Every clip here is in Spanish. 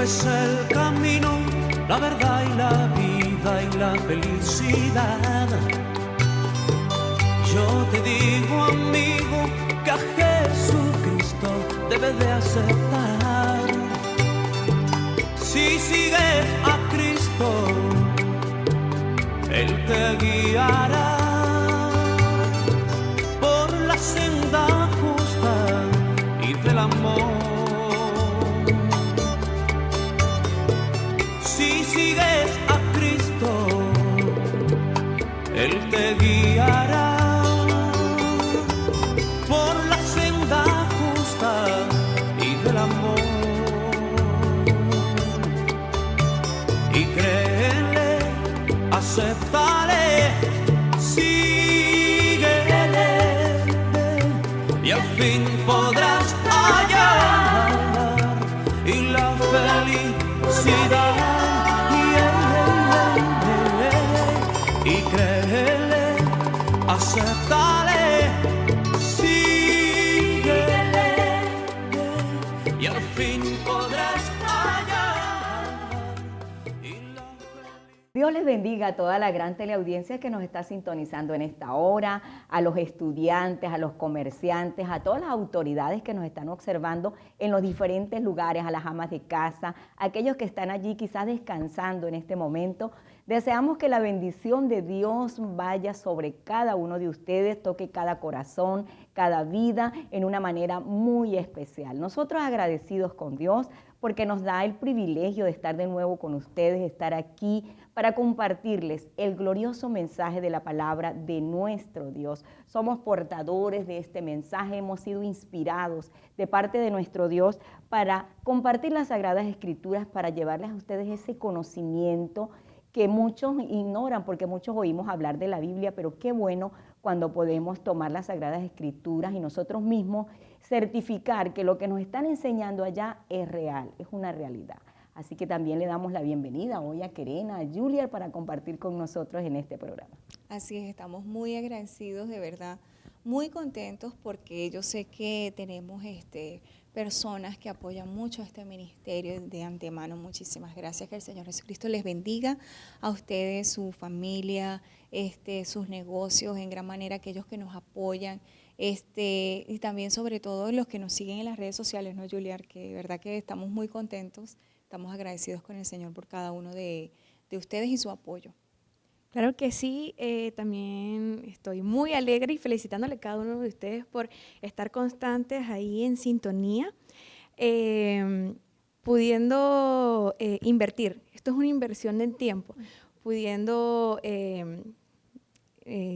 es el camino, la verdad y la vida y la felicidad. Yo te digo, amigo, que a Jesucristo debes de aceptar. Si sigues a Cristo, Él te guiará por la senda justa y del amor. Si sigues a Cristo, Él te guiará por la senda justa y del amor. Y créele, acéptale, síguele, y al fin podrás hallar y la felicidad. Y créele, acéptale, síguele, y al fin podrás hallar. Dios les bendiga a toda la gran teleaudiencia que nos está sintonizando en esta hora, a los estudiantes, a los comerciantes, a todas las autoridades que nos están observando en los diferentes lugares, a las amas de casa, a aquellos que están allí quizás descansando en este momento. Deseamos que la bendición de Dios vaya sobre cada uno de ustedes, toque cada corazón, cada vida en una manera muy especial. Nosotros agradecidos con Dios porque nos da el privilegio de estar de nuevo con ustedes, de estar aquí para compartirles el glorioso mensaje de la palabra de nuestro Dios. Somos portadores de este mensaje, hemos sido inspirados de parte de nuestro Dios para compartir las Sagradas Escrituras, para llevarles a ustedes ese conocimiento que muchos ignoran, porque muchos oímos hablar de la Biblia, pero qué bueno cuando podemos tomar las Sagradas Escrituras y nosotros mismos certificar que lo que nos están enseñando allá es real, es una realidad. Así que también le damos la bienvenida hoy a Kerena, a Julia, para compartir con nosotros en este programa. Así es, estamos muy agradecidos, de verdad, muy contentos, porque yo sé que tenemos personas que apoyan mucho a este ministerio. De antemano, muchísimas gracias, que el Señor Jesucristo les bendiga a ustedes, su familia, sus negocios, en gran manera aquellos que nos apoyan, y también sobre todo los que nos siguen en las redes sociales, ¿no, Julia? Que de verdad que estamos muy contentos, estamos agradecidos con el Señor por cada uno de ustedes y su apoyo. Claro que sí, también estoy muy alegre y felicitándole a cada uno de ustedes por estar constantes ahí en sintonía, pudiendo invertir. Esto es una inversión en tiempo, pudiendo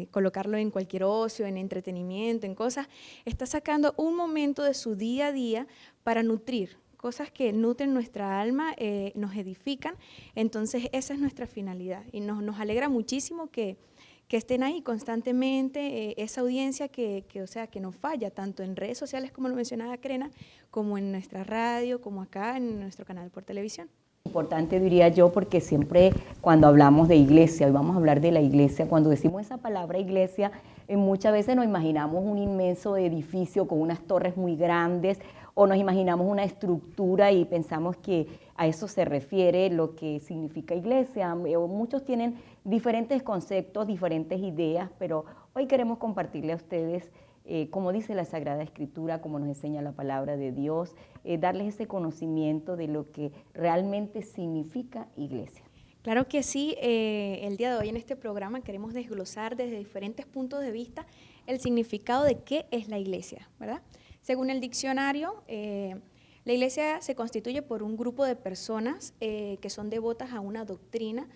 colocarlo en cualquier ocio, en entretenimiento, en cosas. Está sacando un momento de su día a día para nutrir cosas que nutren nuestra alma, nos edifican. Entonces esa es nuestra finalidad y nos alegra muchísimo que estén ahí constantemente, esa audiencia que no falla, tanto en redes sociales, como lo mencionaba Kerena, como en nuestra radio, como acá en nuestro canal por televisión. Importante, diría yo, porque siempre cuando hablamos de iglesia, hoy vamos a hablar de la iglesia, cuando decimos esa palabra iglesia, muchas veces nos imaginamos un inmenso edificio con unas torres muy grandes, o nos imaginamos una estructura y pensamos que a eso se refiere lo que significa iglesia. Muchos tienen diferentes conceptos, diferentes ideas, pero hoy queremos compartirle a ustedes, como dice la Sagrada Escritura, como nos enseña la palabra de Dios, darles ese conocimiento de lo que realmente significa iglesia. Claro que sí, el día de hoy en este programa queremos desglosar desde diferentes puntos de vista el significado de qué es la iglesia, ¿verdad? Según el diccionario, la iglesia se constituye por un grupo de personas que son devotas a una doctrina,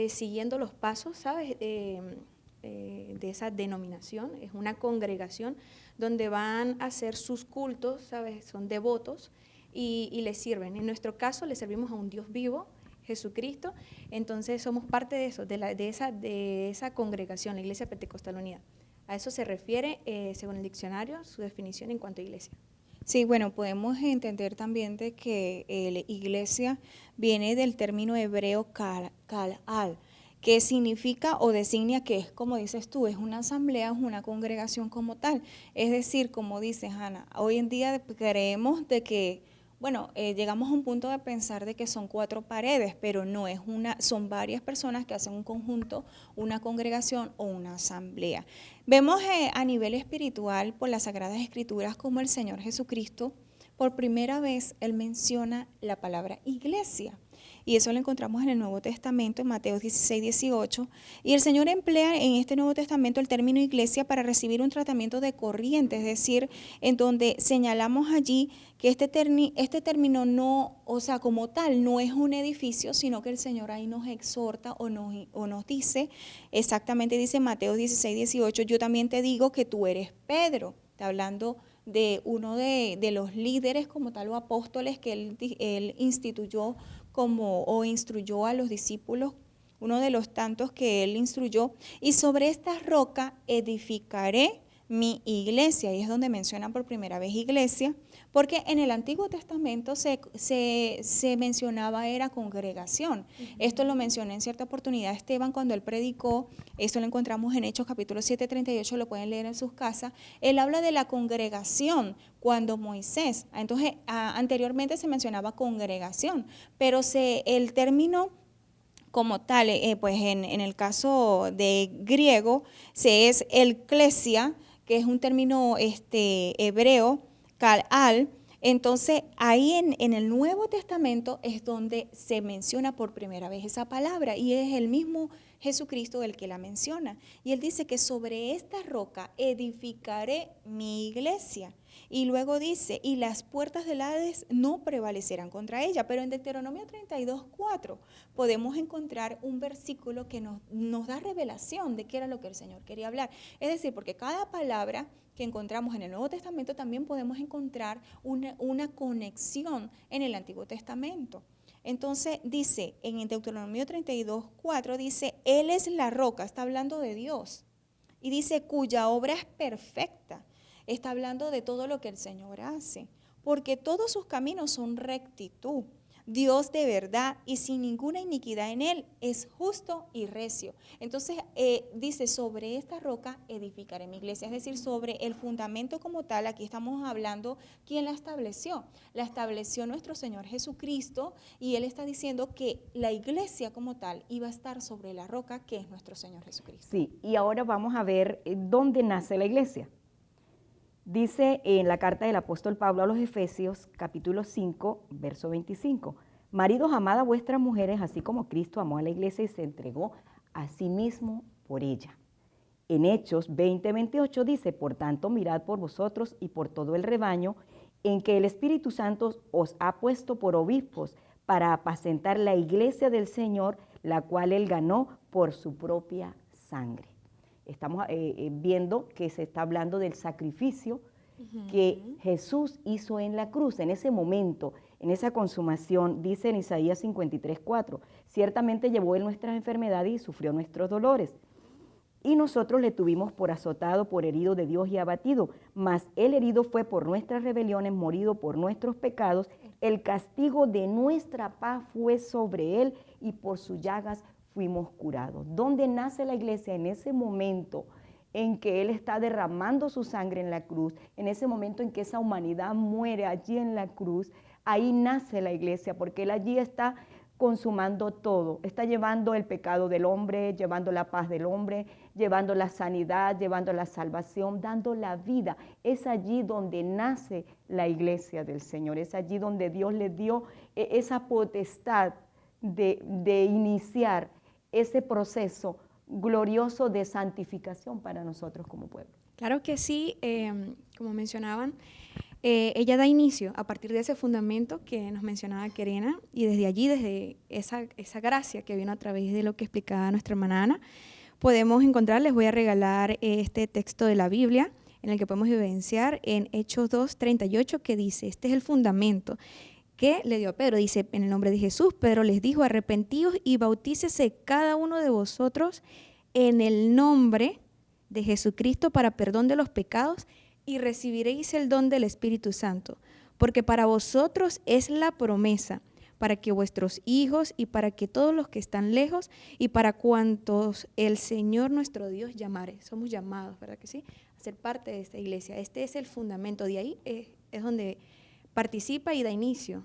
siguiendo los pasos, ¿sabes?, de esa denominación. Es una congregación donde van a hacer sus cultos, ¿sabes?, son devotos y les sirven. En nuestro caso, le servimos a un Dios vivo, Jesucristo. Entonces somos parte de eso, de esa congregación, la Iglesia Pentecostal Unida. A eso se refiere, según el diccionario, su definición en cuanto a iglesia. Sí, bueno, podemos entender también de que la iglesia viene del término hebreo kalal, que significa o designa que es, como dices tú, es una asamblea, es una congregación como tal. Es decir, como dices, Ana, hoy en día creemos de que llegamos a un punto de pensar de que son 4 paredes, pero no es una, son varias personas que hacen un conjunto, una congregación o una asamblea. Vemos a nivel espiritual por las Sagradas Escrituras como el Señor Jesucristo, por primera vez, Él menciona la palabra iglesia. Y eso lo encontramos en el Nuevo Testamento, en Mateo 16, 18. Y el Señor emplea en este Nuevo Testamento el término iglesia para recibir un tratamiento de corriente, es decir, en donde señalamos allí que este término no, o sea, como tal, no es un edificio, sino que el Señor ahí nos exhorta o nos dice, exactamente dice Mateo 16, 18, yo también te digo que tú eres Pedro. Está hablando de uno de los líderes como tal o apóstoles que él instituyó o instruyó a los discípulos, uno de los tantos que él instruyó, y sobre esta roca edificaré mi iglesia, y es donde menciona por primera vez iglesia, porque en el Antiguo Testamento se mencionaba era congregación. Esto lo mencionó en cierta oportunidad Esteban cuando él predicó, esto lo encontramos en Hechos capítulo 7, 38, lo pueden leer en sus casas. Él habla de la congregación cuando Moisés, entonces anteriormente se mencionaba congregación, pero el término como tal, pues en el caso de griego, es el klesia, que es un término hebreo, kalal. Entonces, ahí en el Nuevo Testamento es donde se menciona por primera vez esa palabra y es el mismo Jesucristo el que la menciona. Y él dice que sobre esta roca edificaré mi iglesia. Y luego dice, y las puertas del Hades no prevalecerán contra ella. Pero en Deuteronomio 32:4 podemos encontrar un versículo que nos da revelación de qué era lo que el Señor quería hablar. Es decir, porque cada palabra que encontramos en el Nuevo Testamento también podemos encontrar una conexión en el Antiguo Testamento. Entonces dice, en Deuteronomio 32:4 dice, Él es la roca, está hablando de Dios. Y dice, cuya obra es perfecta. Está hablando de todo lo que el Señor hace, porque todos sus caminos son rectitud. Dios de verdad y sin ninguna iniquidad en Él es justo y recio. Entonces dice, sobre esta roca edificaré mi iglesia, es decir, sobre el fundamento como tal. Aquí estamos hablando, ¿quién la estableció? La estableció nuestro Señor Jesucristo y Él está diciendo que la iglesia como tal iba a estar sobre la roca que es nuestro Señor Jesucristo. Sí, y ahora vamos a ver dónde nace la iglesia. Dice en la carta del apóstol Pablo a los Efesios, capítulo 5, verso 25, maridos, amad a vuestras mujeres, así como Cristo amó a la iglesia y se entregó a sí mismo por ella. En Hechos 20, 28 dice, por tanto, mirad por vosotros y por todo el rebaño, en que el Espíritu Santo os ha puesto por obispos para apacentar la iglesia del Señor, la cual Él ganó por su propia sangre. Estamos viendo que se está hablando del sacrificio que Jesús hizo en la cruz, en ese momento, en esa consumación. Dice en Isaías 53:4, ciertamente llevó Él nuestras enfermedades y sufrió nuestros dolores. Y nosotros le tuvimos por azotado, por herido de Dios y abatido, mas Él herido fue por nuestras rebeliones, morido por nuestros pecados, el castigo de nuestra paz fue sobre Él y por sus llagas fuimos curados. ¿Dónde nace la iglesia? En ese momento en que Él está derramando su sangre en la cruz, en ese momento en que esa humanidad muere allí en la cruz, ahí nace la iglesia, porque Él allí está consumando todo, está llevando el pecado del hombre, llevando la paz del hombre, llevando la sanidad, llevando la salvación, dando la vida. Es allí donde nace la iglesia del Señor, es allí donde Dios le dio esa potestad de iniciar ese proceso glorioso de santificación para nosotros como pueblo. Claro que sí, como mencionaban, ella da inicio a partir de ese fundamento que nos mencionaba Kerena, y desde allí, desde esa gracia que vino a través de lo que explicaba nuestra hermana Ana, podemos encontrar, les voy a regalar este texto de la Biblia en el que podemos evidenciar en Hechos 2:38, que dice, este es el fundamento que le dio a Pedro, dice, en el nombre de Jesús, Pedro les dijo, arrepentíos y bautícese cada uno de vosotros en el nombre de Jesucristo para perdón de los pecados y recibiréis el don del Espíritu Santo, porque para vosotros es la promesa, para que vuestros hijos y para que todos los que están lejos y para cuantos el Señor nuestro Dios llamare. Somos llamados, ¿verdad que sí?, a ser parte de esta iglesia. Este es el fundamento, de ahí es donde participa y da inicio.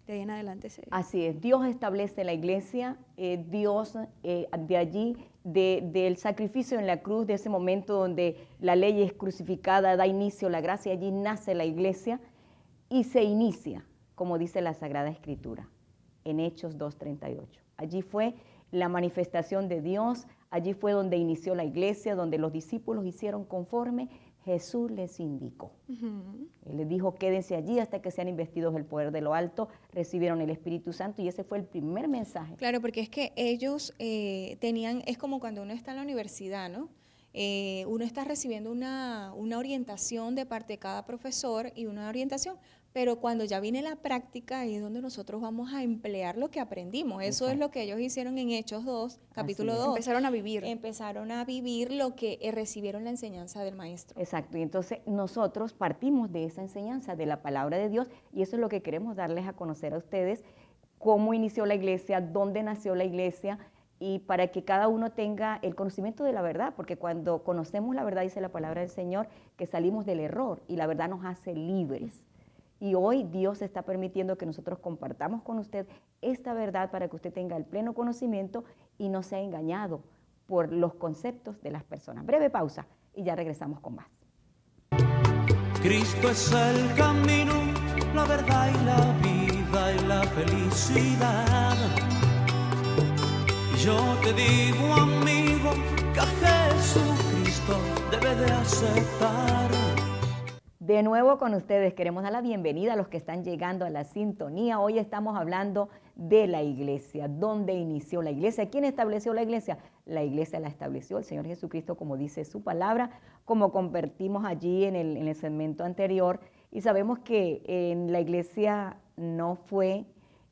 De ahí en adelante Así es, Dios establece la iglesia, Dios de allí, del sacrificio en la cruz, de ese momento donde la ley es crucificada, da inicio la gracia, allí nace la iglesia y se inicia, como dice la Sagrada Escritura, en Hechos 2:38. Allí fue la manifestación de Dios, allí fue donde inició la iglesia, donde los discípulos hicieron conforme Jesús les indicó. Él les dijo, quédense allí hasta que sean investidos del poder de lo alto, recibieron el Espíritu Santo y ese fue el primer mensaje. Claro, porque es que ellos tenían, es como cuando uno está en la universidad, ¿no? Uno está recibiendo una orientación de parte de cada profesor y una orientación, pero cuando ya viene la práctica es donde nosotros vamos a emplear lo que aprendimos. Eso es lo que ellos hicieron en Hechos 2, capítulo 2. Empezaron a vivir. Empezaron a vivir lo que recibieron la enseñanza del maestro. Exacto, y entonces nosotros partimos de esa enseñanza, de la palabra de Dios, y eso es lo que queremos darles a conocer a ustedes, cómo inició la iglesia, dónde nació la iglesia, y para que cada uno tenga el conocimiento de la verdad, porque cuando conocemos la verdad, dice la palabra del Señor, que salimos del error, y la verdad nos hace libres. Y hoy Dios está permitiendo que nosotros compartamos con usted esta verdad para que usted tenga el pleno conocimiento y no sea engañado por los conceptos de las personas. Breve pausa y ya regresamos con más. Cristo es el camino, la verdad y la vida y la felicidad. Y yo te digo, amigo, que a Jesucristo debe de aceptar. De nuevo con ustedes, queremos dar la bienvenida a los que están llegando a la sintonía. Hoy estamos hablando de la iglesia, dónde inició la iglesia, quién estableció la iglesia. La iglesia la estableció el Señor Jesucristo, como dice su palabra, como convertimos allí en el segmento anterior. Y sabemos que en la iglesia no fue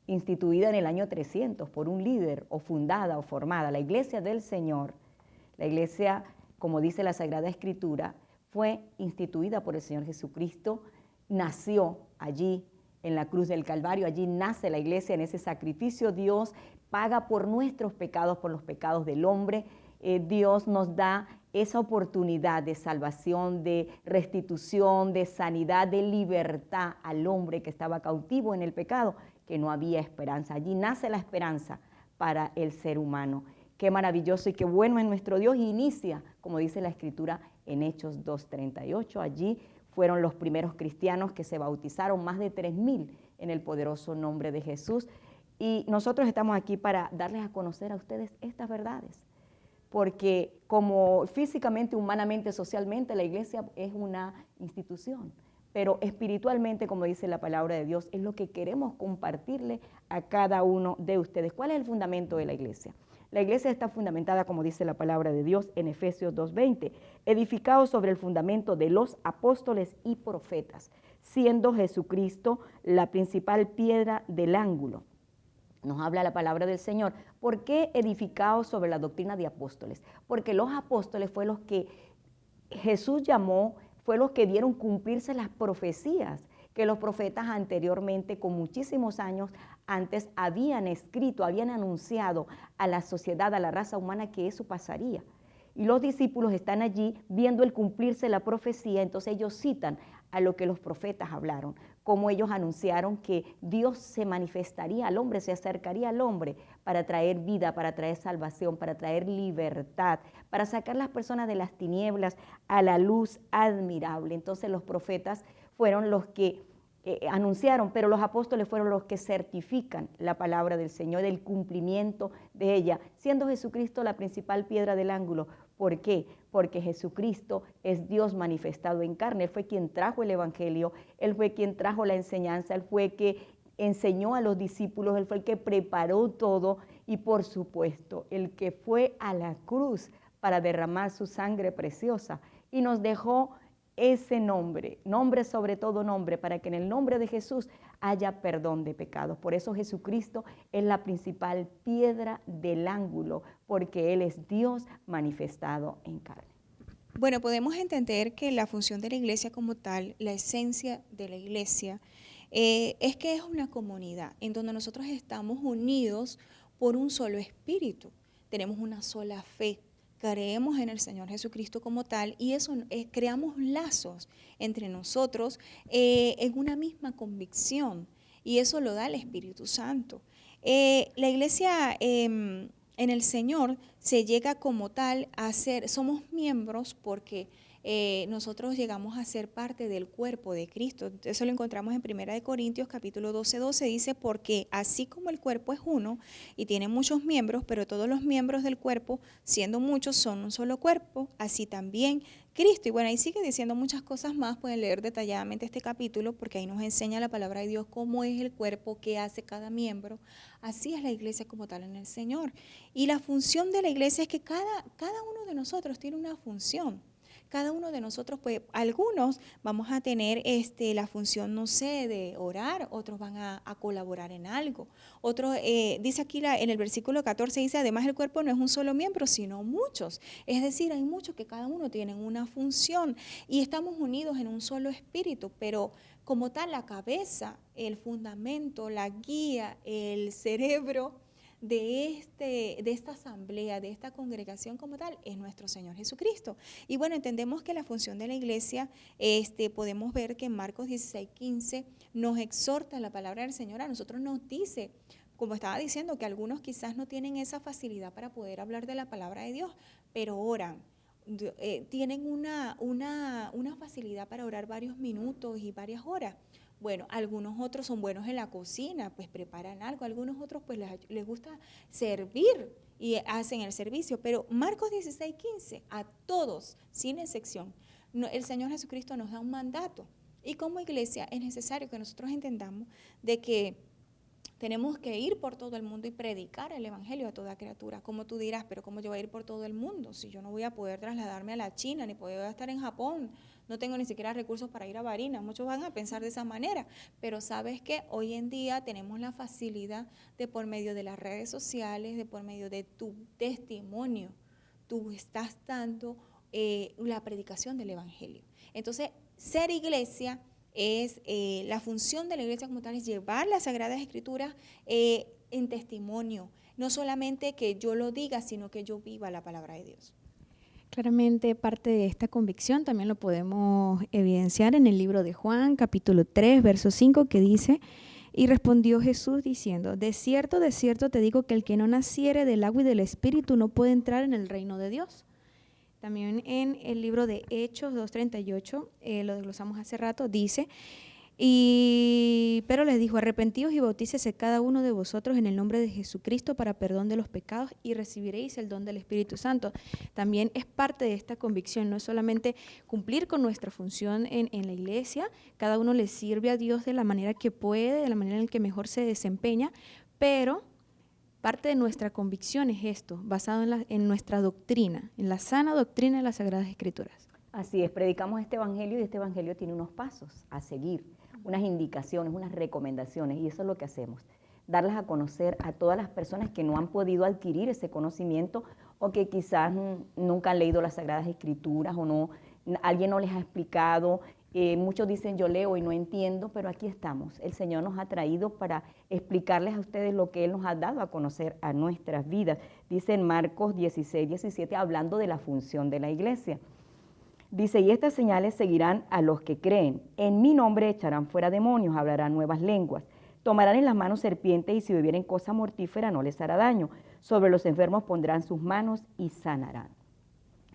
instituida en el año 300 por un líder o fundada o formada. La iglesia del Señor, la iglesia, como dice la Sagrada Escritura, fue instituida por el Señor Jesucristo, nació allí en la cruz del Calvario, allí nace la iglesia, en ese sacrificio Dios paga por nuestros pecados, por los pecados del hombre. Dios nos da esa oportunidad de salvación, de restitución, de sanidad, de libertad al hombre que estaba cautivo en el pecado, que no había esperanza. Allí nace la esperanza para el ser humano. Qué maravilloso y qué bueno es nuestro Dios, y inicia, como dice la Escritura, en Hechos 2:38. Allí fueron los primeros cristianos que se bautizaron, más de 3,000 en el poderoso nombre de Jesús. Y nosotros estamos aquí para darles a conocer a ustedes estas verdades, porque como físicamente, humanamente, socialmente, la iglesia es una institución, pero espiritualmente, como dice la palabra de Dios, es lo que queremos compartirle a cada uno de ustedes. ¿Cuál es el fundamento de la iglesia? La iglesia está fundamentada, como dice la palabra de Dios en Efesios 2:20, edificado sobre el fundamento de los apóstoles y profetas, siendo Jesucristo la principal piedra del ángulo. Nos habla la palabra del Señor. ¿Por qué edificado sobre la doctrina de apóstoles? Porque los apóstoles fue los que Jesús llamó, fue los que dieron cumplirse las profecías que los profetas anteriormente, con muchísimos años antes, habían escrito, habían anunciado a la sociedad, a la raza humana, que eso pasaría. Y los discípulos están allí viendo el cumplirse la profecía, entonces ellos citan a lo que los profetas hablaron, como ellos anunciaron que Dios se manifestaría al hombre, se acercaría al hombre para traer vida, para traer salvación, para traer libertad, para sacar las personas de las tinieblas a la luz admirable. Entonces los profetas fueron los que anunciaron, pero los apóstoles fueron los que certifican la palabra del Señor, el cumplimiento de ella, siendo Jesucristo la principal piedra del ángulo. ¿Por qué? Porque Jesucristo es Dios manifestado en carne. Él fue quien trajo el evangelio, Él fue quien trajo la enseñanza, Él fue que enseñó a los discípulos, Él fue el que preparó todo, y por supuesto, el que fue a la cruz para derramar su sangre preciosa y nos dejó ese nombre, nombre sobre todo nombre, para que en el nombre de Jesús haya perdón de pecados. Por eso Jesucristo es la principal piedra del ángulo, porque Él es Dios manifestado en carne. Bueno, podemos entender que la función de la iglesia como tal, la esencia de la iglesia, es que es una comunidad en donde nosotros estamos unidos por un solo espíritu. Tenemos una sola fe, creemos en el Señor Jesucristo como tal y eso creamos lazos entre nosotros en una misma convicción y eso lo da el Espíritu Santo. La iglesia en el Señor se llega como tal a ser, somos miembros porque nosotros llegamos a ser parte del cuerpo de Cristo. Eso lo encontramos en 1 Corintios capítulo 12, dice, porque así como el cuerpo es uno y tiene muchos miembros, pero todos los miembros del cuerpo, siendo muchos, son un solo cuerpo, así también Cristo. Y bueno, ahí sigue diciendo muchas cosas más, pueden leer detalladamente este capítulo, porque ahí nos enseña la palabra de Dios cómo es el cuerpo, qué hace cada miembro. Así es la iglesia como tal en el Señor. Y la función de la iglesia es que cada uno de nosotros tiene una función. Cada uno de nosotros, pues algunos vamos a tener la función, no sé, de orar, otros van a colaborar en algo. Otros, dice aquí en el versículo 14, dice, además el cuerpo no es un solo miembro, sino muchos. Es decir, hay muchos que cada uno tiene una función y estamos unidos en un solo espíritu, pero como tal la cabeza, el fundamento, la guía, el cerebro de esta asamblea, de esta congregación como tal, es nuestro Señor Jesucristo. Y bueno, entendemos que la función de la iglesia, podemos ver que en Marcos 16:15 nos exhorta la palabra del Señor, a nosotros nos dice, como estaba diciendo, que algunos quizás no tienen esa facilidad para poder hablar de la palabra de Dios, pero oran. Tienen una facilidad para orar varios minutos y varias horas. Bueno, algunos otros son buenos en la cocina, pues preparan algo, algunos otros pues les gusta servir y hacen el servicio, pero Marcos 16:15, a todos, sin excepción, el Señor Jesucristo nos da un mandato y como iglesia es necesario que nosotros entendamos de que tenemos que ir por todo el mundo y predicar el evangelio a toda criatura. Como tú dirás, pero ¿cómo yo voy a ir por todo el mundo? Si yo no voy a poder trasladarme a la China, ni poder estar en Japón, no tengo ni siquiera recursos para ir a Barinas. Muchos van a pensar de esa manera, pero sabes que hoy en día tenemos la facilidad de por medio de las redes sociales, de por medio de tu testimonio, tú estás dando la predicación del evangelio. Entonces, ser iglesia es la función de la iglesia como tal es llevar las Sagradas Escrituras en testimonio, no solamente que yo lo diga, sino que yo viva la palabra de Dios. Claramente parte de esta convicción también lo podemos evidenciar en el libro de Juan, capítulo 3, verso 5, que dice, y respondió Jesús diciendo, de cierto te digo que el que no naciere del agua y del Espíritu no puede entrar en el reino de Dios. También en el libro de Hechos 2:38, lo desglosamos hace rato, dice, pero les dijo, arrepentíos y bautícese cada uno de vosotros en el nombre de Jesucristo para perdón de los pecados y recibiréis el don del Espíritu Santo. También es parte de esta convicción, no es solamente cumplir con nuestra función en la iglesia, cada uno le sirve a Dios de la manera que puede, de la manera en que mejor se desempeña, pero parte de nuestra convicción es esto, basado en nuestra doctrina, en la sana doctrina de las Sagradas Escrituras. Así es, predicamos este evangelio y este evangelio tiene unos pasos a seguir, unas indicaciones, unas recomendaciones, y eso es lo que hacemos, darlas a conocer a todas las personas que no han podido adquirir ese conocimiento o que quizás nunca han leído las Sagradas Escrituras o no, alguien no les ha explicado. Muchos dicen yo leo y no entiendo, pero aquí estamos. El Señor nos ha traído para explicarles a ustedes lo que Él nos ha dado a conocer a nuestras vidas. Dice en Marcos 16:17, hablando de la función de la iglesia. Dice, y estas señales seguirán a los que creen. En mi nombre echarán fuera demonios, hablarán nuevas lenguas. Tomarán en las manos serpientes y si bebieren cosa mortífera no les hará daño. Sobre los enfermos pondrán sus manos y sanarán.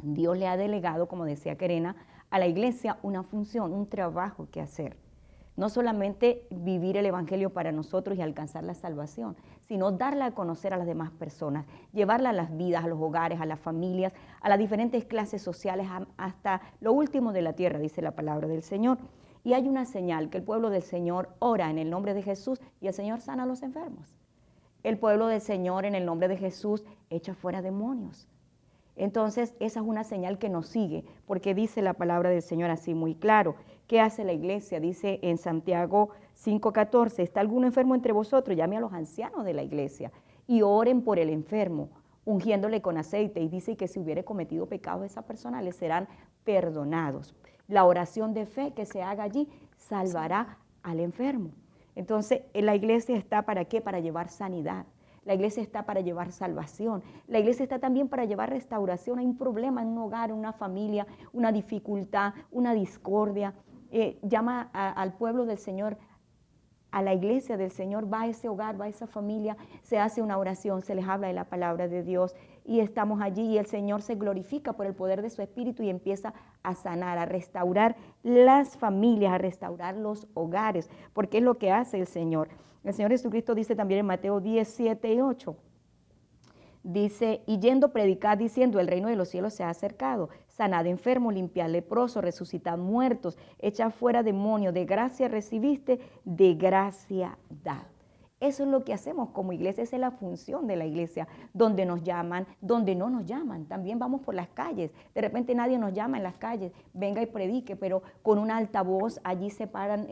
Dios le ha delegado, como decía Kerena, a la iglesia una función, un trabajo que hacer. No solamente vivir el evangelio para nosotros y alcanzar la salvación, sino darla a conocer a las demás personas, llevarla a las vidas, a los hogares, a las familias, a las diferentes clases sociales, hasta lo último de la tierra, dice la palabra del Señor. Y hay una señal, que el pueblo del Señor ora en el nombre de Jesús y el Señor sana a los enfermos. El pueblo del Señor en el nombre de Jesús echa fuera demonios. Entonces, esa es una señal que nos sigue, porque dice la palabra del Señor así muy claro. ¿Qué hace la iglesia? Dice en Santiago 5:14, ¿está alguno enfermo entre vosotros? Llame a los ancianos de la iglesia y oren por el enfermo, ungiéndole con aceite. Y dice que si hubiere cometido pecados esa persona, le serán perdonados. La oración de fe que se haga allí salvará al enfermo. Entonces, la iglesia está ¿para qué? Para llevar sanidad. La iglesia está para llevar salvación. La iglesia está también para llevar restauración. Hay un problema en un hogar, en una familia, una dificultad, una discordia. Llama al pueblo del Señor, a la iglesia del Señor, va a ese hogar, va a esa familia, se hace una oración, se les habla de la palabra de Dios y estamos allí y el Señor se glorifica por el poder de su Espíritu y empieza a sanar, a restaurar las familias, a restaurar los hogares, porque es lo que hace el Señor. El Señor Jesucristo dice también en Mateo 10, 7 y 8, dice, y yendo predicad diciendo, el reino de los cielos se ha acercado, sanad enfermos, limpiad leprosos, resucitad muertos, echad fuera demonios, de gracia recibiste, de gracia dad. Eso es lo que hacemos como iglesia, esa es la función de la iglesia, donde nos llaman, donde no nos llaman, también vamos por las calles, de repente nadie nos llama en las calles, venga y predique, pero con una alta voz allí se paran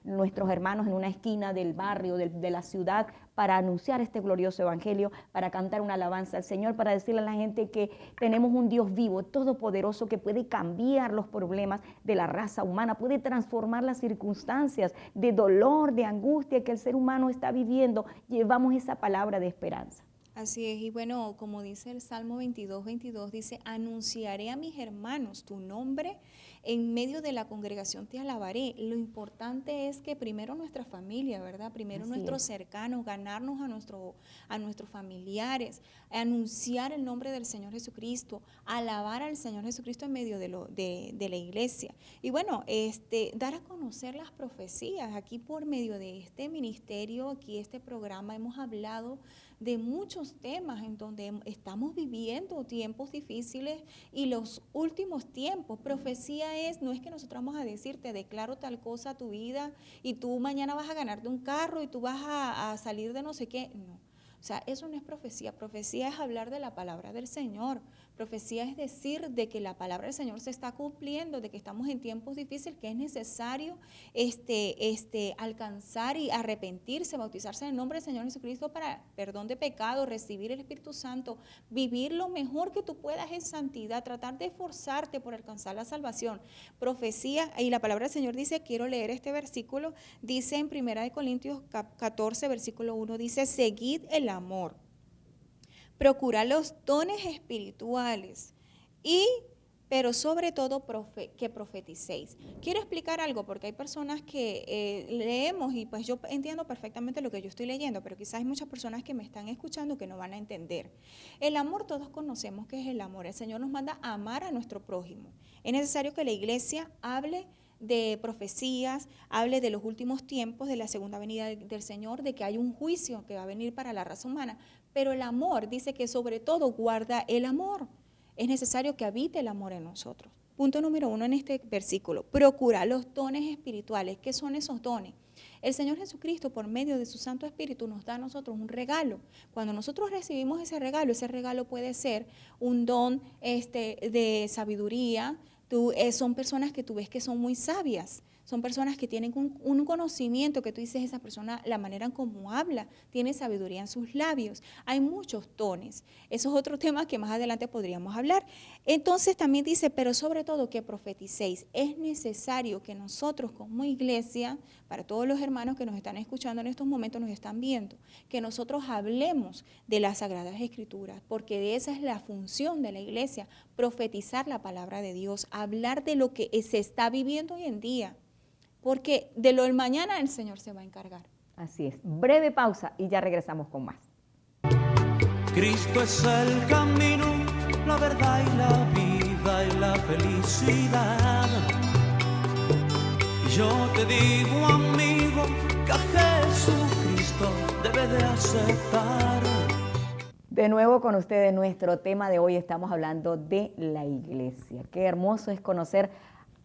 nuestros hermanos en una esquina del barrio, de la ciudad, para anunciar este glorioso evangelio, para cantar una alabanza al Señor, para decirle a la gente que tenemos un Dios vivo, todopoderoso, que puede cambiar los problemas de la raza humana, puede transformar las circunstancias de dolor, de angustia que el ser humano está viviendo. Llevamos esa palabra de esperanza. Así es, y bueno, como dice el Salmo 22, 22, dice, anunciaré a mis hermanos tu nombre, en medio de la congregación te alabaré. Lo importante es que primero nuestra familia, ¿verdad? Primero nuestros cercanos, ganarnos a nuestros familiares, anunciar el nombre del Señor Jesucristo, alabar al Señor Jesucristo en medio de la iglesia. Y bueno, dar a conocer las profecías. Aquí por medio de este ministerio, aquí este programa, hemos hablado de muchos temas en donde estamos viviendo tiempos difíciles y los últimos tiempos. Profecía no es que nosotros vamos a decir, te declaro tal cosa a tu vida y tú mañana vas a ganarte un carro y tú vas a salir de no sé qué. No. O sea, eso no es profecía. Profecía es hablar de la palabra del Señor. Profecía es decir de que la palabra del Señor se está cumpliendo, de que estamos en tiempos difíciles, que es necesario alcanzar y arrepentirse, bautizarse en el nombre del Señor Jesucristo para perdón de pecado, recibir el Espíritu Santo, vivir lo mejor que tú puedas en santidad, tratar de esforzarte por alcanzar la salvación. Profecía, y la palabra del Señor dice, quiero leer este versículo, dice en 1 Corintios 14, versículo 1, dice, seguid el amor, procurad los dones espirituales, pero sobre todo que profeticéis. Quiero explicar algo porque hay personas que leemos y pues yo entiendo perfectamente lo que yo estoy leyendo, pero quizás hay muchas personas que me están escuchando que no van a entender. El amor, todos conocemos qué es el amor. El Señor nos manda a amar a nuestro prójimo. Es necesario que la iglesia hable de profecías, hable de los últimos tiempos, de la segunda venida del Señor, de que hay un juicio que va a venir para la raza humana, pero el amor dice que sobre todo guarda el amor. Es necesario que habite el amor en nosotros. Punto número 1 en este versículo, procura los dones espirituales. ¿Qué son esos dones? El Señor Jesucristo, por medio de su Santo Espíritu, nos da a nosotros un regalo. Cuando nosotros recibimos ese regalo puede ser un don de sabiduría. Son personas que tú ves que son muy sabias, son personas que tienen un conocimiento que tú dices, esa persona, la manera en cómo habla, tiene sabiduría en sus labios. Hay muchos dones. Eso es otro tema que más adelante podríamos hablar. Entonces también dice, pero sobre todo que profeticéis. Es necesario que nosotros como iglesia, para todos los hermanos que nos están escuchando en estos momentos, nos están viendo, que nosotros hablemos de las Sagradas Escrituras, porque de esa es la función de la iglesia, profetizar la palabra de Dios, hablar de lo que se está viviendo hoy en día. Porque de lo del mañana el Señor se va a encargar. Así es. Breve pausa y ya regresamos con más. Cristo es el camino, la verdad y la vida y la felicidad. Y yo te digo, amigo, que a Jesucristo debe de aceptar. De nuevo con ustedes, nuestro tema de hoy estamos hablando de la iglesia. Qué hermoso es conocer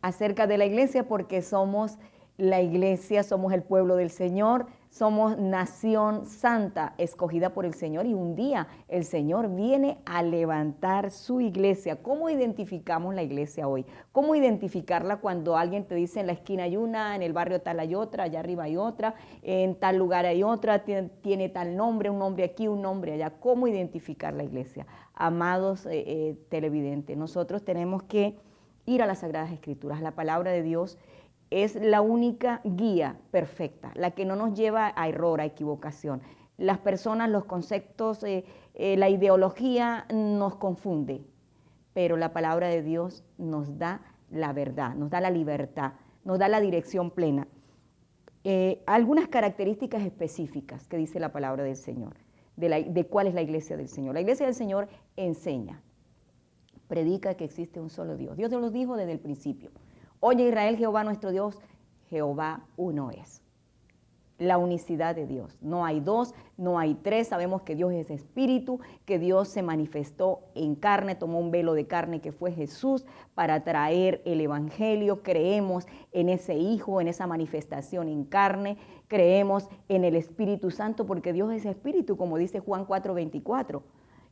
acerca de la iglesia porque somos la iglesia, somos el pueblo del Señor, somos nación santa escogida por el Señor y un día el Señor viene a levantar su iglesia. ¿Cómo identificamos la iglesia hoy? ¿Cómo identificarla cuando alguien te dice en la esquina hay una, en el barrio tal hay otra, allá arriba hay otra, en tal lugar hay otra, tiene tal nombre, un nombre aquí, un nombre allá? ¿Cómo identificar la iglesia? Amados televidentes, nosotros tenemos que ir a las Sagradas Escrituras. La palabra de Dios es la única guía perfecta, la que no nos lleva a error, a equivocación. las personas, los conceptos, la ideología nos confunde, pero la palabra de Dios nos da la verdad, nos da la libertad, nos da la dirección plena. Algunas características específicas que dice la palabra del Señor, de cuál es la iglesia del Señor. La iglesia del Señor enseña, predica que existe un solo Dios. Dios lo dijo desde el principio. Oye Israel, Jehová nuestro Dios, Jehová uno es. La unicidad de Dios. No hay dos, no hay tres. Sabemos que Dios es espíritu, que Dios se manifestó en carne, tomó un velo de carne que fue Jesús para traer el evangelio. Creemos en ese Hijo, en esa manifestación en carne. Creemos en el Espíritu Santo porque Dios es espíritu, como dice Juan 4:24.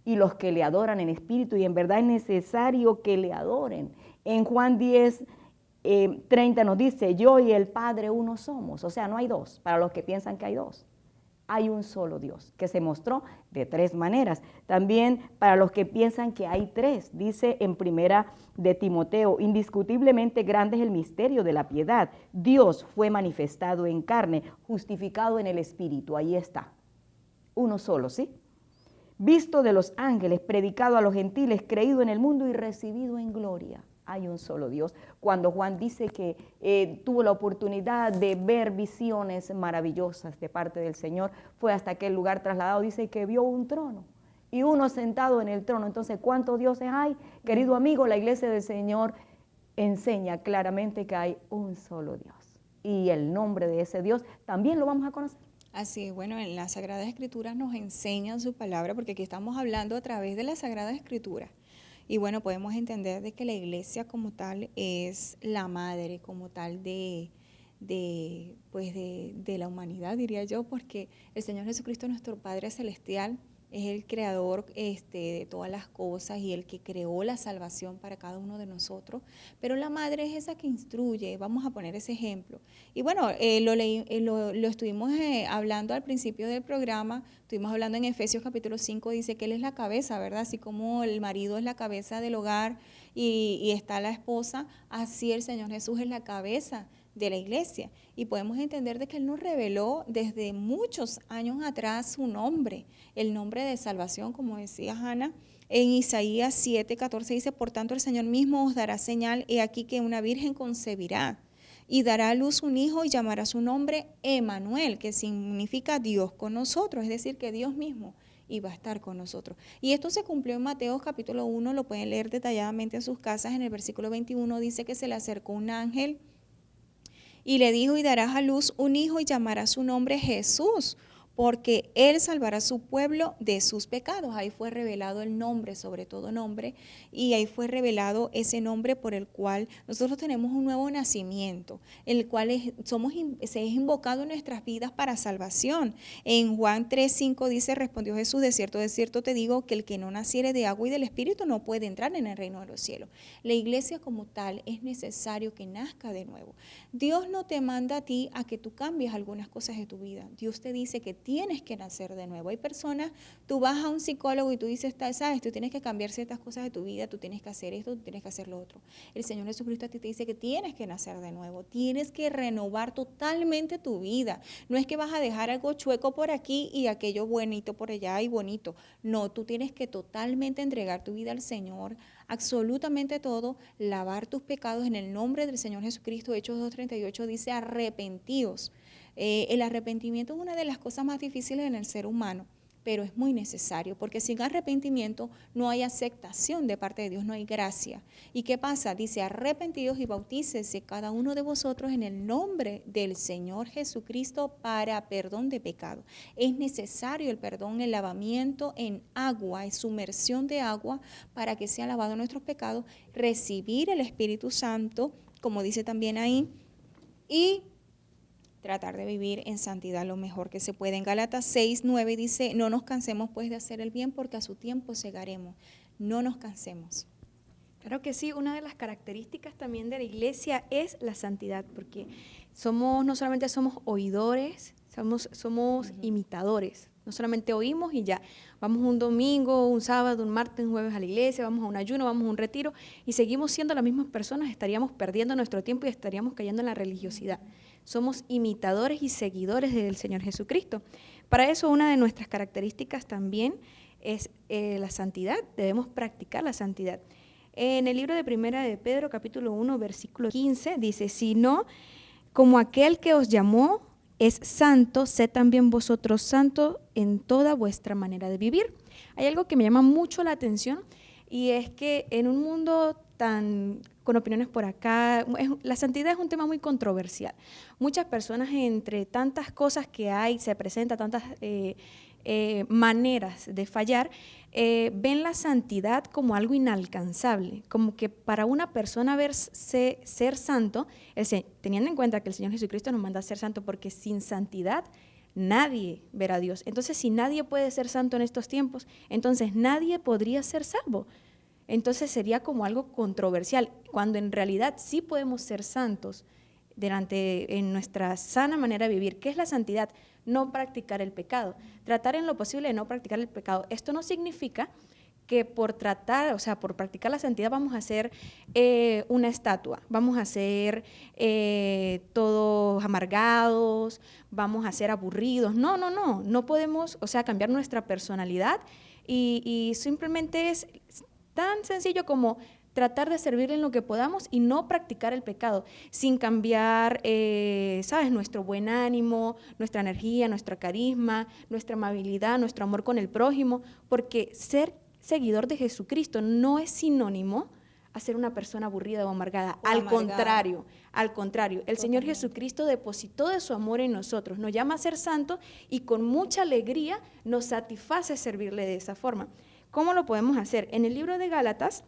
Y los que le adoran en espíritu y en verdad es necesario que le adoren. En Juan 10:30 nos dice, yo y el Padre uno somos. O sea, no hay dos, para los que piensan que hay dos. Hay un solo Dios, que se mostró de tres maneras. También para los que piensan que hay tres, dice en primera de Timoteo, indiscutiblemente grande es el misterio de la piedad. Dios fue manifestado en carne, justificado en el Espíritu. Ahí está. Uno solo, ¿sí? Visto de los ángeles, predicado a los gentiles, creído en el mundo y recibido en gloria. Hay un solo Dios. Cuando Juan dice que tuvo la oportunidad de ver visiones maravillosas de parte del Señor, fue hasta aquel lugar trasladado, dice que vio un trono y uno sentado en el trono. Entonces, ¿cuántos dioses hay? Querido amigo, la iglesia del Señor enseña claramente que hay un solo Dios. Y el nombre de ese Dios también lo vamos a conocer. Así es, bueno, en las Sagradas Escrituras nos enseñan su palabra, porque aquí estamos hablando a través de las Sagradas Escrituras. Y bueno, podemos entender de que la iglesia como tal es la madre como tal de la humanidad, diría yo, porque el Señor Jesucristo, nuestro Padre Celestial, es el creador de todas las cosas y el que creó la salvación para cada uno de nosotros. Pero la madre es esa que instruye, vamos a poner ese ejemplo. Y bueno, lo estuvimos hablando al principio del programa, estuvimos hablando en Efesios capítulo 5, dice que Él es la cabeza, ¿verdad? Así como el marido es la cabeza del hogar y está la esposa, así el Señor Jesús es la cabeza de la iglesia. Y podemos entender de que Él nos reveló desde muchos años atrás su nombre, el nombre de salvación, como decía Hannah. En Isaías 7:14 dice, por tanto el Señor mismo os dará señal, he aquí que una virgen concebirá y dará a luz un hijo y llamará su nombre Emmanuel, que significa Dios con nosotros, es decir, que Dios mismo iba a estar con nosotros. Y esto se cumplió en Mateo capítulo 1, lo pueden leer detalladamente en sus casas. En el versículo 21 dice que se le acercó un ángel y le dijo, y darás a luz un hijo y llamarás su nombre Jesús, porque Él salvará a su pueblo de sus pecados. Ahí fue revelado el nombre, sobre todo nombre, y ahí fue revelado ese nombre por el cual nosotros tenemos un nuevo nacimiento, el cual se es invocado en nuestras vidas para salvación. En Juan 3:5 dice, respondió Jesús, de cierto te digo que el que no naciere de agua y del Espíritu no puede entrar en el reino de los cielos. La iglesia como tal es necesario que nazca de nuevo. Dios no te manda a ti a que tú cambies algunas cosas de tu vida. Dios te dice que tienes que nacer de nuevo. Hay personas, tú vas a un psicólogo y tú dices, sabes, tú tienes que cambiar ciertas cosas de tu vida, tú tienes que hacer esto, tú tienes que hacer lo otro. El Señor Jesucristo a ti te dice que tienes que nacer de nuevo, tienes que renovar totalmente tu vida. No es que vas a dejar algo chueco por aquí y aquello bonito por allá y bonito. No, tú tienes que totalmente entregar tu vida al Señor, absolutamente todo, lavar tus pecados en el nombre del Señor Jesucristo. Hechos 2:38 dice, arrepentíos. El arrepentimiento es una de las cosas más difíciles en el ser humano, pero es muy necesario, porque sin arrepentimiento no hay aceptación de parte de Dios, no hay gracia. ¿Y qué pasa? Dice, arrepentidos y bautícese cada uno de vosotros en el nombre del Señor Jesucristo para perdón de pecado. Es necesario el perdón, el lavamiento en agua, es sumersión de agua para que sea lavado nuestros pecados, recibir el Espíritu Santo, como dice también ahí, y tratar de vivir en santidad lo mejor que se puede. En Gálatas 6:9 dice, no nos cansemos pues de hacer el bien, porque a su tiempo segaremos. No nos cansemos. Claro que sí, una de las características también de la iglesia es la santidad, porque no solamente somos oidores, somos imitadores. No solamente oímos y ya, vamos un domingo, un sábado, un martes, un jueves a la iglesia, vamos a un ayuno, vamos a un retiro y seguimos siendo las mismas personas, estaríamos perdiendo nuestro tiempo y estaríamos cayendo en la religiosidad. Somos imitadores y seguidores del Señor Jesucristo. Para eso una de nuestras características también es la santidad, debemos practicar la santidad. En el libro de Primera de Pedro, capítulo 1, versículo 15, dice, si no, como aquel que os llamó es santo, sed también vosotros santos en toda vuestra manera de vivir. Hay algo que me llama mucho la atención y es que en un mundo con opiniones por acá, la santidad es un tema muy controversial. Muchas personas, entre tantas cosas que hay, se presentan tantas maneras de fallar, ven la santidad como algo inalcanzable, como que para una persona ser santo, teniendo en cuenta que el Señor Jesucristo nos manda a ser santo, porque sin santidad nadie verá a Dios. Entonces, si nadie puede ser santo en estos tiempos, entonces nadie podría ser salvo. Entonces sería como algo controversial, cuando en realidad sí podemos ser santos en nuestra sana manera de vivir. ¿Qué es la santidad? No practicar el pecado, tratar en lo posible de no practicar el pecado. Esto no significa que por practicar la santidad vamos a hacer una estatua, vamos a ser todos amargados, vamos a ser aburridos. No podemos, cambiar nuestra personalidad y simplemente es tan sencillo como tratar de servir en lo que podamos y no practicar el pecado, sin cambiar, nuestro buen ánimo, nuestra energía, nuestro carisma, nuestra amabilidad, nuestro amor con el prójimo, porque ser seguidor de Jesucristo no es sinónimo a ser una persona aburrida o amargada. Al contrario, el Señor Jesucristo depositó de su amor en nosotros, nos llama a ser santos y con mucha alegría nos satisface servirle de esa forma. ¿Cómo lo podemos hacer? En el libro de Gálatas,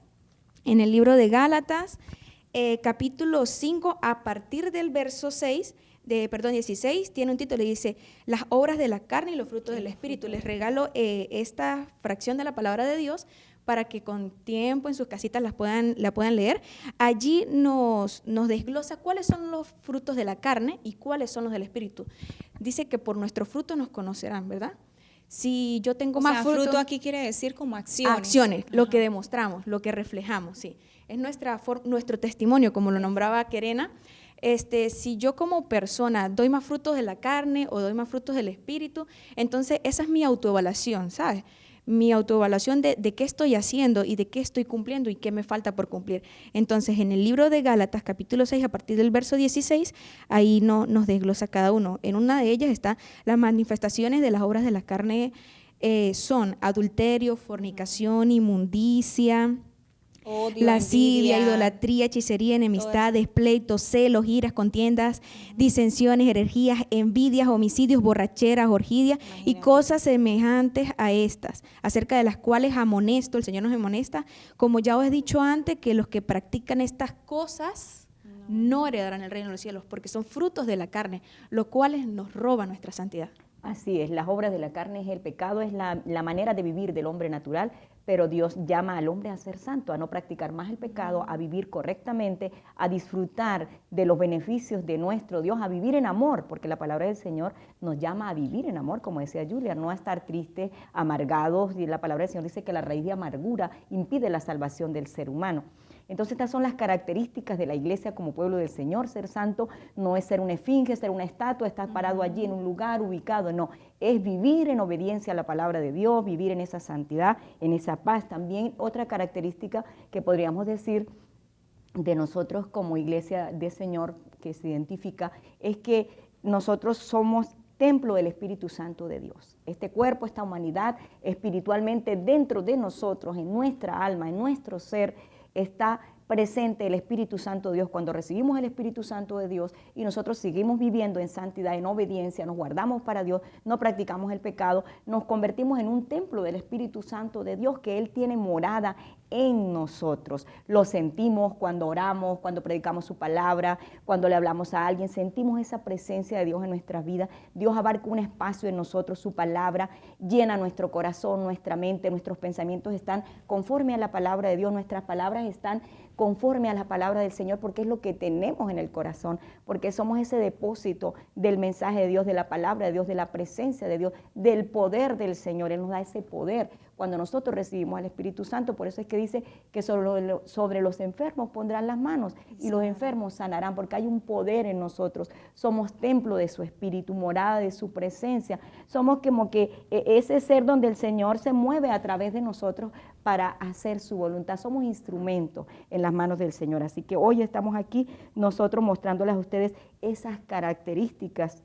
capítulo 5, a partir del verso 16, tiene un título y dice, las obras de la carne y los frutos del Espíritu. Les regalo esta fracción de la palabra de Dios para que con tiempo en sus casitas la puedan leer. Allí nos desglosa cuáles son los frutos de la carne y cuáles son los del Espíritu. Dice que por nuestros frutos nos conocerán, ¿verdad? Si yo tengo más fruto aquí quiere decir como acciones. Acciones, lo que demostramos, lo que reflejamos, sí. Es nuestro testimonio, como lo nombraba Kerena. Si yo como persona doy más frutos de la carne o doy más frutos del Espíritu, entonces esa es mi autoevaluación, ¿sabes? Mi autoevaluación de qué estoy haciendo y de qué estoy cumpliendo y qué me falta por cumplir. Entonces, en el libro de Gálatas, capítulo 6, a partir del verso 16, ahí nos desglosa cada uno. En una de ellas está las manifestaciones de las obras de la carne, son adulterio, fornicación, inmundicia, odio, lascivia, idolatría, hechicería, enemistades, pleitos, celos, iras, contiendas, disensiones, herejías, envidias, homicidios, borracheras, orgías y cosas semejantes a estas, acerca de las cuales amonesto, el Señor nos amonesta, como ya os he dicho antes, que los que practican estas cosas no heredarán el reino de los cielos, porque son frutos de la carne, los cuales nos roban nuestra santidad. Así es, las obras de la carne es el pecado, es la manera de vivir del hombre natural, pero Dios llama al hombre a ser santo, a no practicar más el pecado, a vivir correctamente, a disfrutar de los beneficios de nuestro Dios, a vivir en amor, porque la palabra del Señor nos llama a vivir en amor, como decía Julia, no a estar tristes, amargados, y la palabra del Señor dice que la raíz de amargura impide la salvación del ser humano. Entonces estas son las características de la iglesia como pueblo del Señor. Ser santo no es ser una esfinge, ser una estatua, estar parado allí en un lugar ubicado, no. Es vivir en obediencia a la palabra de Dios, vivir en esa santidad, en esa paz. También otra característica que podríamos decir de nosotros como iglesia del Señor que se identifica es que nosotros somos templo del Espíritu Santo de Dios. Este cuerpo, esta humanidad espiritualmente dentro de nosotros, en nuestra alma, en nuestro ser, está presente el Espíritu Santo de Dios. Cuando recibimos el Espíritu Santo de Dios y nosotros seguimos viviendo en santidad, en obediencia, nos guardamos para Dios, no practicamos el pecado, nos convertimos en un templo del Espíritu Santo de Dios, que Él tiene morada en nosotros. Lo sentimos cuando oramos, cuando predicamos su palabra, cuando le hablamos a alguien, sentimos esa presencia de Dios en nuestras vidas. Dios abarca un espacio en nosotros, su palabra llena nuestro corazón, nuestra mente, nuestros pensamientos están conforme a la palabra de Dios, nuestras palabras están conforme a la palabra del Señor, porque es lo que tenemos en el corazón, porque somos ese depósito del mensaje de Dios, de la palabra de Dios, de la presencia de Dios, del poder del Señor. Él nos da ese poder cuando nosotros recibimos al Espíritu Santo. Por eso es que dice que sobre los enfermos pondrán las manos y los enfermos sanarán, porque hay un poder en nosotros. Somos templo de su Espíritu, morada de su presencia. Somos como que ese ser donde el Señor se mueve a través de nosotros para hacer su voluntad. Somos instrumentos en las manos del Señor. Así que hoy estamos aquí nosotros mostrándoles a ustedes esas características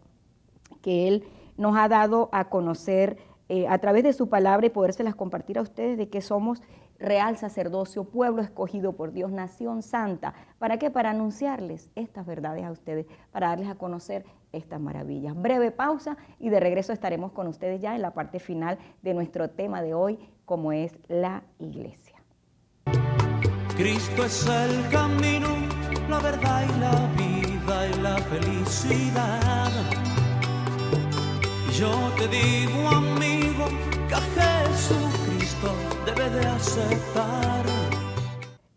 que Él nos ha dado a conocer a través de su palabra y podérselas compartir a ustedes, de que somos real sacerdocio, pueblo escogido por Dios, nación santa. ¿Para qué? Para anunciarles estas verdades a ustedes, para darles a conocer estas maravillas. Breve pausa y de regreso estaremos con ustedes ya en la parte final de nuestro tema de hoy, como es la iglesia. Cristo es el camino, la verdad y la vida y la felicidad. Yo te digo, amigo, que a Jesucristo debes de aceptar.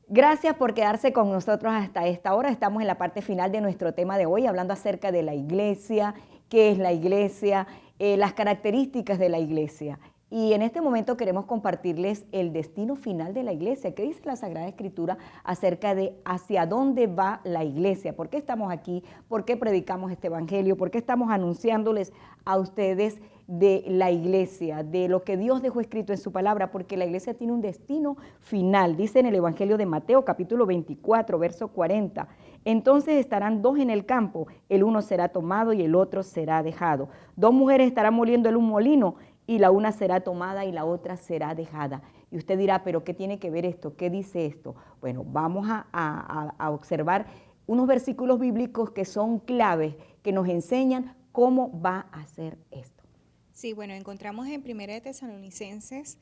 Gracias por quedarse con nosotros hasta esta hora. Estamos en la parte final de nuestro tema de hoy, hablando acerca de la iglesia, qué es la iglesia, las características de la iglesia. Y en este momento queremos compartirles el destino final de la iglesia. ¿Qué dice la Sagrada Escritura acerca de hacia dónde va la iglesia? ¿Por qué estamos aquí? ¿Por qué predicamos este evangelio? ¿Por qué estamos anunciándoles a ustedes de la iglesia, de lo que Dios dejó escrito en su palabra? Porque la iglesia tiene un destino final. Dice en el Evangelio de Mateo, capítulo 24, verso 40. Entonces estarán dos en el campo, el uno será tomado y el otro será dejado. Dos mujeres estarán moliendo en un molino, y la una será tomada y la otra será dejada. Y usted dirá, ¿pero qué tiene que ver esto? ¿Qué dice esto? Bueno, vamos a observar unos versículos bíblicos que son claves, que nos enseñan cómo va a ser esto. Sí, bueno, encontramos en 1 de Tesalonicenses,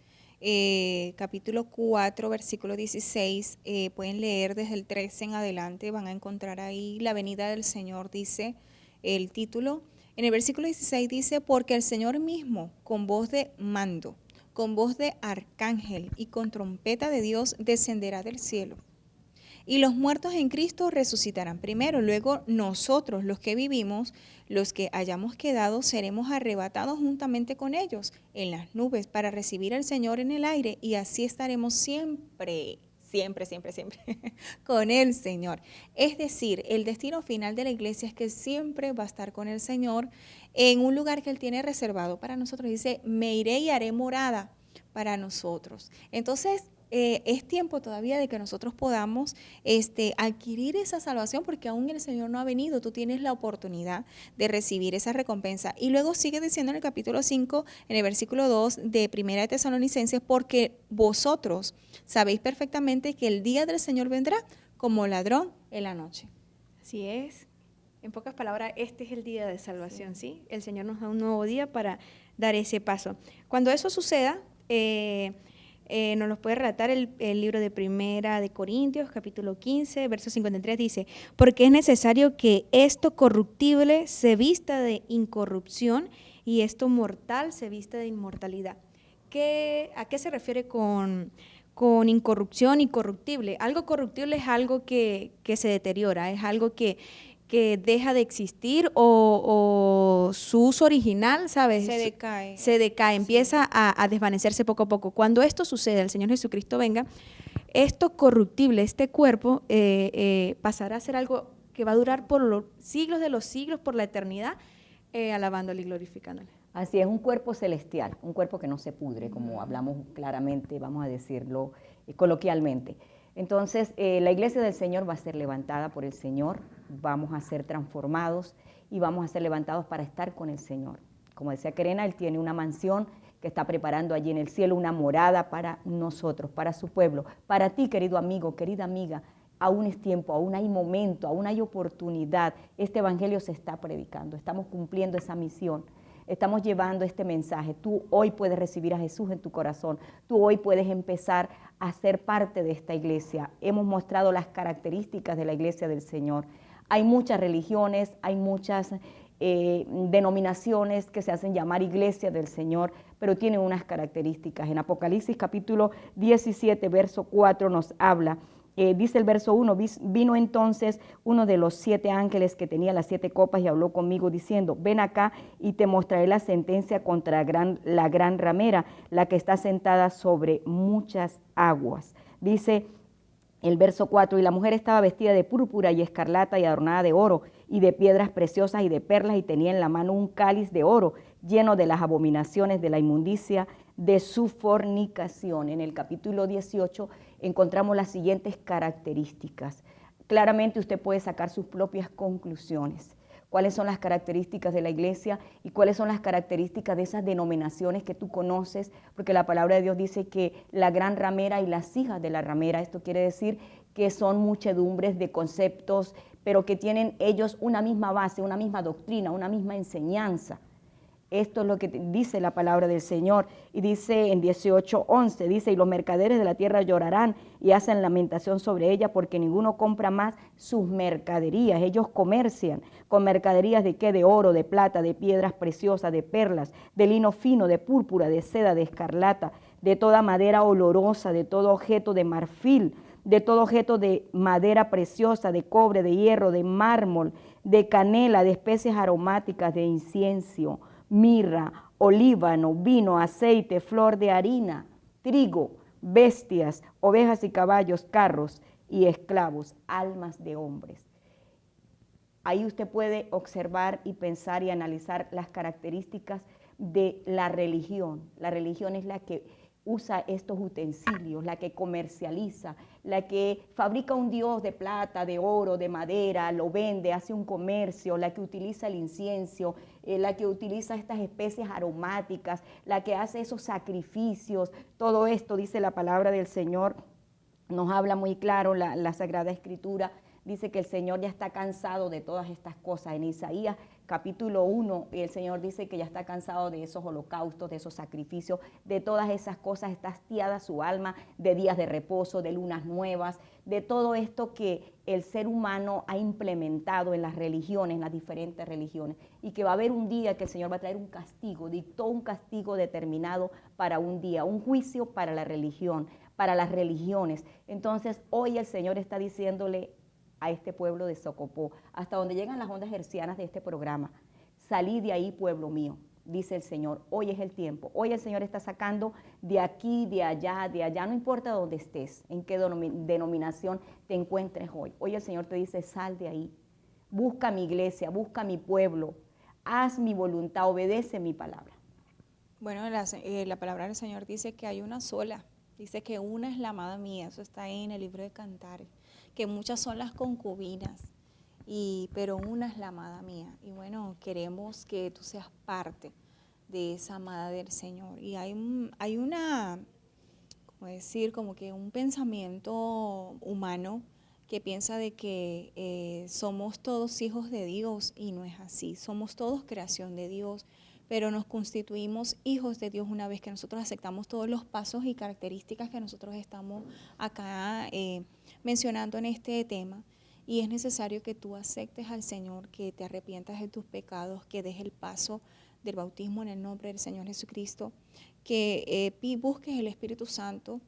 capítulo 4, versículo 16, pueden leer desde el 13 en adelante, van a encontrar ahí la venida del Señor, dice el título. En el versículo 16 dice, porque el Señor mismo, con voz de mando, con voz de arcángel y con trompeta de Dios, descenderá del cielo. Y los muertos en Cristo resucitarán primero. Luego nosotros, los que vivimos, los que hayamos quedado, seremos arrebatados juntamente con ellos en las nubes para recibir al Señor en el aire. Y así estaremos siempre con el Señor. Es decir, el destino final de la iglesia es que siempre va a estar con el Señor en un lugar que Él tiene reservado para nosotros. Dice, me iré y haré morada para nosotros. Entonces, es tiempo todavía de que nosotros podamos adquirir esa salvación, porque aún el Señor no ha venido. Tú tienes la oportunidad de recibir esa recompensa. Y luego sigue diciendo en el capítulo 5, en el versículo 2 de 1 de Tesalonicenses, porque vosotros sabéis perfectamente que el día del Señor vendrá como ladrón en la noche. Así es. En pocas palabras, este es el día de salvación, ¿sí? El Señor nos da un nuevo día para dar ese paso. Cuando eso suceda, nos los puede relatar el libro de 1 de Corintios, capítulo 15, verso 53, dice, porque es necesario que esto corruptible se vista de incorrupción y esto mortal se vista de inmortalidad. ¿A qué se refiere con incorrupción y corruptible? Algo corruptible es algo que se deteriora, es algo que deja de existir o su uso original, ¿sabes? Se decae, empieza a desvanecerse poco a poco. Cuando esto sucede, el Señor Jesucristo venga, esto corruptible, este cuerpo, pasará a ser algo que va a durar por los siglos de los siglos, por la eternidad, alabándole y glorificándole. Así es, un cuerpo celestial, un cuerpo que no se pudre, como hablamos claramente, vamos a decirlo coloquialmente. Entonces, la iglesia del Señor va a ser levantada por el Señor, vamos a ser transformados y vamos a ser levantados para estar con el Señor. Como decía Kerena, Él tiene una mansión que está preparando allí en el cielo, una morada para nosotros, para su pueblo, para ti, querido amigo, querida amiga. Aún es tiempo, aún hay momento, aún hay oportunidad. Este evangelio se está predicando, estamos cumpliendo esa misión. Estamos llevando este mensaje. Tú hoy puedes recibir a Jesús en tu corazón. Tú hoy puedes empezar a ser parte de esta iglesia. Hemos mostrado las características de la iglesia del Señor. Hay muchas religiones, hay muchas denominaciones que se hacen llamar iglesia del Señor, pero tienen unas características. En Apocalipsis capítulo 17, verso 4 nos habla Dice el verso 1, vino entonces uno de los 7 ángeles que tenía las 7 copas y habló conmigo diciendo, ven acá y te mostraré la sentencia contra la gran ramera, la que está sentada sobre muchas aguas. Dice el verso 4, y la mujer estaba vestida de púrpura y escarlata y adornada de oro y de piedras preciosas y de perlas, y tenía en la mano un cáliz de oro lleno de las abominaciones de la inmundicia de su fornicación. En el capítulo 18 encontramos las siguientes características. Claramente usted puede sacar sus propias conclusiones. ¿Cuáles son las características de la iglesia y cuáles son las características de esas denominaciones que tú conoces? Porque la palabra de Dios dice que la gran ramera y las hijas de la ramera, esto quiere decir que son muchedumbres de conceptos, pero que tienen ellos una misma base, una misma doctrina, una misma enseñanza. Esto es lo que dice la palabra del Señor. Y dice en 18:11, dice, y los mercaderes de la tierra llorarán y hacen lamentación sobre ella, porque ninguno compra más sus mercaderías. Ellos comercian con mercaderías de qué, de oro, de plata, de piedras preciosas, de perlas, de lino fino, de púrpura, de seda, de escarlata, de toda madera olorosa, de todo objeto de marfil, de todo objeto de madera preciosa, de cobre, de hierro, de mármol, de canela, de especies aromáticas, de incienso, mirra, olíbano, vino, aceite, flor de harina, trigo, bestias, ovejas y caballos, carros y esclavos, almas de hombres. Ahí usted puede observar y pensar y analizar las características de la religión. La religión es la que usa estos utensilios, la que comercializa, la que fabrica un dios de plata, de oro, de madera, lo vende, hace un comercio, la que utiliza el incienso, la que utiliza estas especies aromáticas, la que hace esos sacrificios. Todo esto, dice la palabra del Señor, nos habla muy claro la Sagrada Escritura. Dice que el Señor ya está cansado de todas estas cosas. En Isaías capítulo 1, el Señor dice que ya está cansado de esos holocaustos, de esos sacrificios, de todas esas cosas. Está hastiada su alma de días de reposo, de lunas nuevas, de todo esto que el ser humano ha implementado en las religiones, en las diferentes religiones, y que va a haber un día que el Señor va a traer un castigo, dictó un castigo determinado para un día, un juicio para la religión, para las religiones. Entonces, hoy el Señor está diciéndole a este pueblo de Socopó, hasta donde llegan las ondas hercianas de este programa, salí de ahí, pueblo mío, dice el Señor. Hoy es el tiempo. Hoy el Señor está sacando de aquí, de allá, no importa dónde estés, en qué denominación te encuentres hoy. Hoy el Señor te dice, sal de ahí, busca mi iglesia, busca mi pueblo, haz mi voluntad, obedece mi palabra. Bueno, la palabra del Señor dice que hay una sola. Dice que una es la amada mía, eso está ahí en el libro de Cantares, que muchas son las concubinas, pero una es la amada mía. Y bueno, queremos que tú seas parte de esa amada del Señor. Y hay una, como decir, como que un pensamiento humano que piensa de que somos todos hijos de Dios, y no es así. Somos todos creación de Dios, pero nos constituimos hijos de Dios una vez que nosotros aceptamos todos los pasos y características que nosotros estamos acá mencionando en este tema. Y es necesario que tú aceptes al Señor, que te arrepientas de tus pecados, que des el paso del bautismo en el nombre del Señor Jesucristo, que busques el Espíritu Santo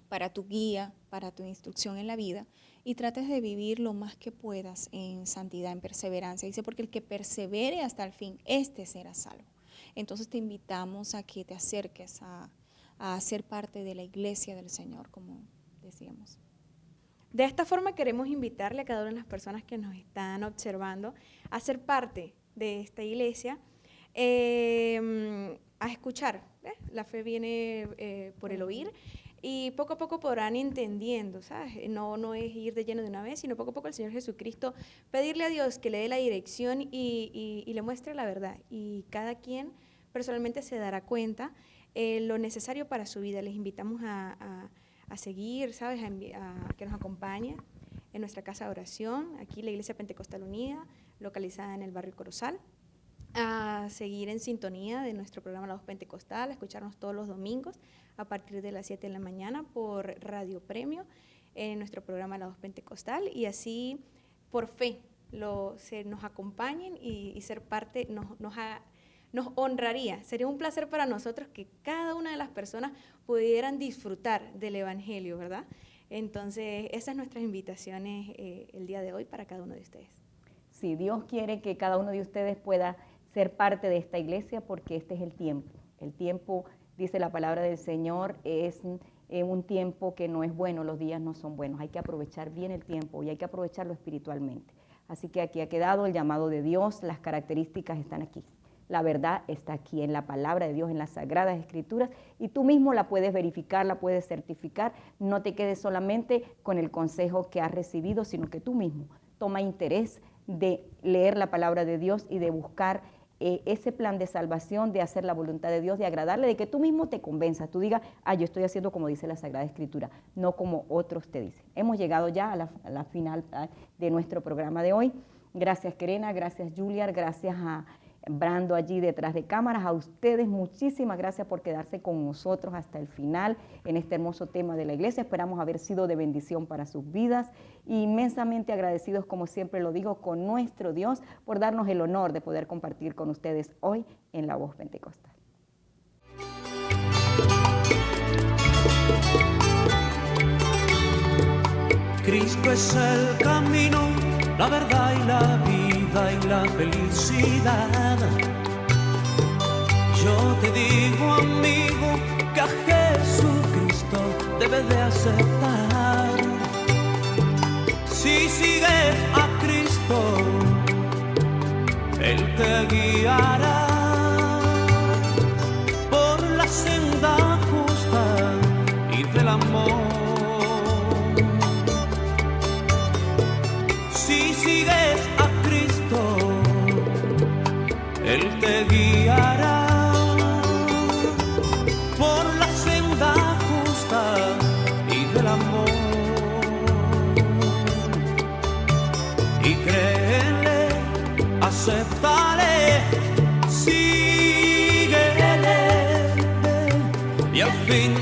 para tu guía, para tu instrucción en la vida, y trates de vivir lo más que puedas en santidad, en perseverancia. Dice, porque el que persevere hasta el fin, este será salvo. Entonces te invitamos a que te acerques a ser parte de la iglesia del Señor, como decíamos. De esta forma queremos invitarle a cada una de las personas que nos están observando a ser parte de esta iglesia, a escuchar. La fe viene por el oír. Y poco a poco podrán entendiendo, ¿sabes? No es ir de lleno de una vez, sino poco a poco el Señor Jesucristo, pedirle a Dios que le dé la dirección y le muestre la verdad. Y cada quien personalmente se dará cuenta lo necesario para su vida. Les invitamos a seguir, ¿sabes? A que nos acompañen en nuestra casa de oración, aquí la Iglesia Pentecostal Unida, localizada en el barrio Corozal. A seguir en sintonía de nuestro programa La Voz Pentecostal, a escucharnos todos los domingos a partir de las 7 de la mañana por Radio Premio en nuestro programa La Voz Pentecostal, y así por fe nos acompañen y ser parte nos honraría. Sería un placer para nosotros que cada una de las personas pudieran disfrutar del Evangelio, ¿verdad? Entonces, esas son nuestras invitaciones el día de hoy para cada uno de ustedes. Sí, Dios quiere que cada uno de ustedes pueda ser parte de esta iglesia porque este es el tiempo. El tiempo, dice la palabra del Señor, es un tiempo que no es bueno, los días no son buenos. Hay que aprovechar bien el tiempo y hay que aprovecharlo espiritualmente. Así que aquí ha quedado el llamado de Dios, las características están aquí. La verdad está aquí en la palabra de Dios, en las Sagradas Escrituras, y tú mismo la puedes verificar, la puedes certificar. No te quedes solamente con el consejo que has recibido, sino que tú mismo toma interés de leer la palabra de Dios y de buscar ese plan de salvación, de hacer la voluntad de Dios, de agradarle, de que tú mismo te convenzas, tú digas, yo estoy haciendo como dice la Sagrada Escritura, no como otros te dicen. Hemos llegado ya a la final de nuestro programa de hoy. Gracias, Kerena, gracias, Julia, gracias a Brando allí detrás de cámaras, a ustedes muchísimas gracias por quedarse con nosotros hasta el final en este hermoso tema de la iglesia. Esperamos haber sido de bendición para sus vidas, inmensamente agradecidos, como siempre lo digo, con nuestro Dios por darnos el honor de poder compartir con ustedes hoy en La Voz Pentecostal. Cristo es el camino, la verdad y la vida y la felicidad. Yo te digo, amigo, que a Jesucristo debes de aceptar. Si sigues a Cristo, Él te guiará por la senda justa y del amor. Si sigues a Cristo, Él te guiará por la senda justa y del amor. Y créele, acéptale, síguele y al fin